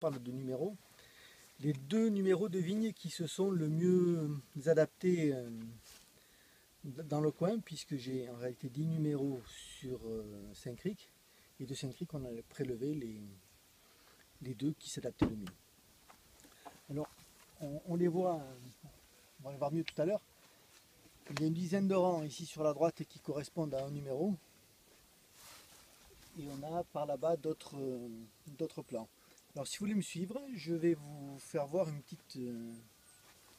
parle de numéros, les deux numéros de vignes qui se sont le mieux adaptés dans le coin, puisque j'ai en réalité 10 numéros sur Saint-Cric, et de Saint-Cric on a prélevé les deux qui s'adaptaient le mieux. Alors on les voit, on va les voir mieux tout à l'heure. Il y a une dizaine de rangs ici sur la droite qui correspondent à un numéro, et on a par là-bas d'autres plans. Alors si vous voulez me suivre, je vais vous faire voir une petite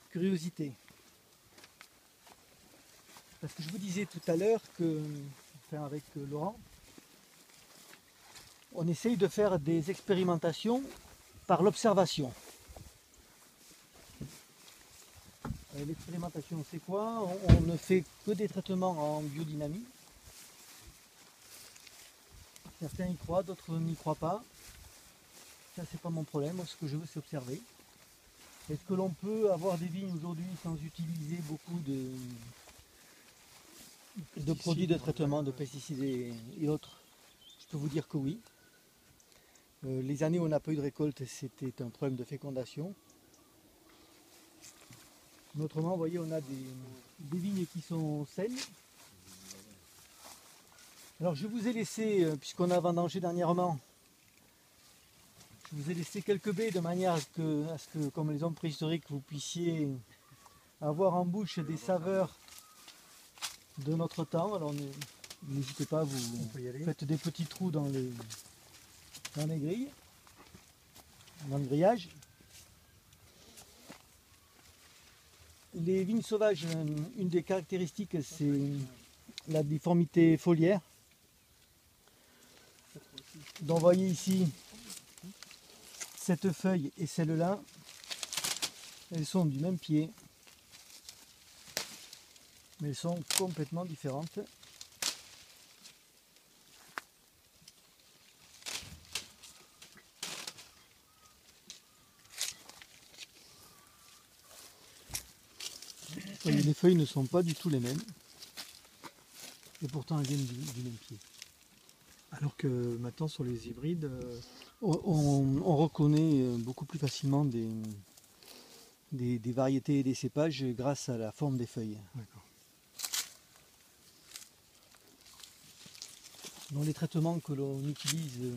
curiosité. Parce que je vous disais tout à l'heure que, enfin avec Laurent, on essaye de faire des expérimentations par l'observation. L'expérimentation, c'est quoi? On ne fait que des traitements en biodynamie. Certains y croient, d'autres n'y croient pas. Ça, c'est pas mon problème. Ce que je veux, c'est observer. Est-ce que l'on peut avoir des vignes aujourd'hui sans utiliser beaucoup de produits de traitement, de pesticides et autres? Je peux vous dire que oui. Les années où on n'a pas eu de récolte, c'était un problème de fécondation. Mais autrement, vous voyez, on a des vignes qui sont saines. Alors je vous ai laissé, puisqu'on a vendangé dernièrement, je vous ai laissé quelques baies de manière à ce que, comme les hommes préhistoriques, vous puissiez avoir en bouche des saveurs de notre temps. Alors n'hésitez pas, vous faites des petits trous dans les grilles, dans le grillage. Les vignes sauvages, une des caractéristiques, c'est la difformité foliaire. Donc vous voyez ici, cette feuille et celle-là, elles sont du même pied, mais elles sont complètement différentes. Voyez, les feuilles ne sont pas du tout les mêmes, et pourtant elles viennent du même pied. Alors que maintenant sur les hybrides, on reconnaît beaucoup plus facilement des variétés et des cépages grâce à la forme des feuilles. Dans les traitements que l'on utilise,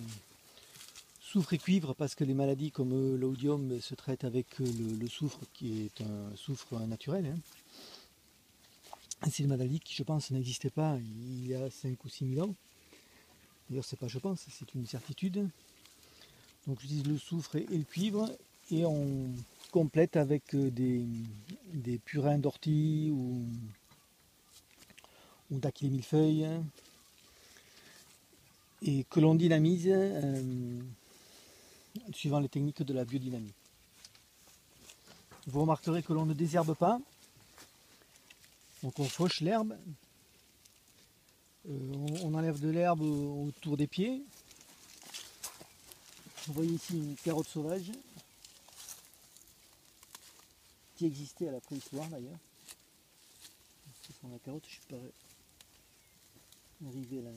soufre et cuivre, parce que les maladies comme l'oïdium se traitent avec le soufre, qui est un soufre naturel. Hein. C'est une maladie qui, je pense, n'existait pas il y a 5 ou 6 000 ans. D'ailleurs, c'est pas je pense, c'est une certitude. Donc j'utilise le soufre et le cuivre, et on complète avec des purins d'ortie ou d'aquilée millefeuille, et que l'on dynamise suivant les techniques de la biodynamie. Vous remarquerez que l'on ne désherbe pas, donc on fauche l'herbe, on enlève de l'herbe autour des pieds. Vous voyez ici une carotte sauvage qui existait à la préhistoire d'ailleurs. C'est la carotte, je suis pas arrivé là.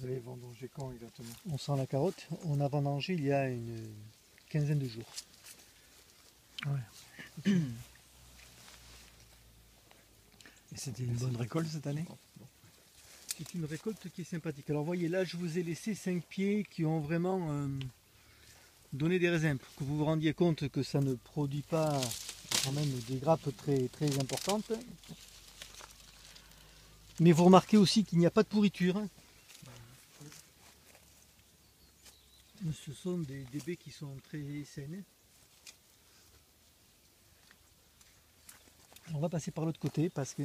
vous avez vendangé quand exactement? On sent la carotte, on a vendangé il y a une quinzaine de jours. Ouais. Et c'était une bonne récolte cette année? C'est une récolte qui est sympathique. Alors voyez, là je vous ai laissé 5 pieds qui ont vraiment donné des raisins, pour que vous vous rendiez compte que ça ne produit pas quand même des grappes très, très importantes. Mais vous remarquez aussi qu'il n'y a pas de pourriture. Ce sont des baies qui sont très saines. On va passer par l'autre côté parce que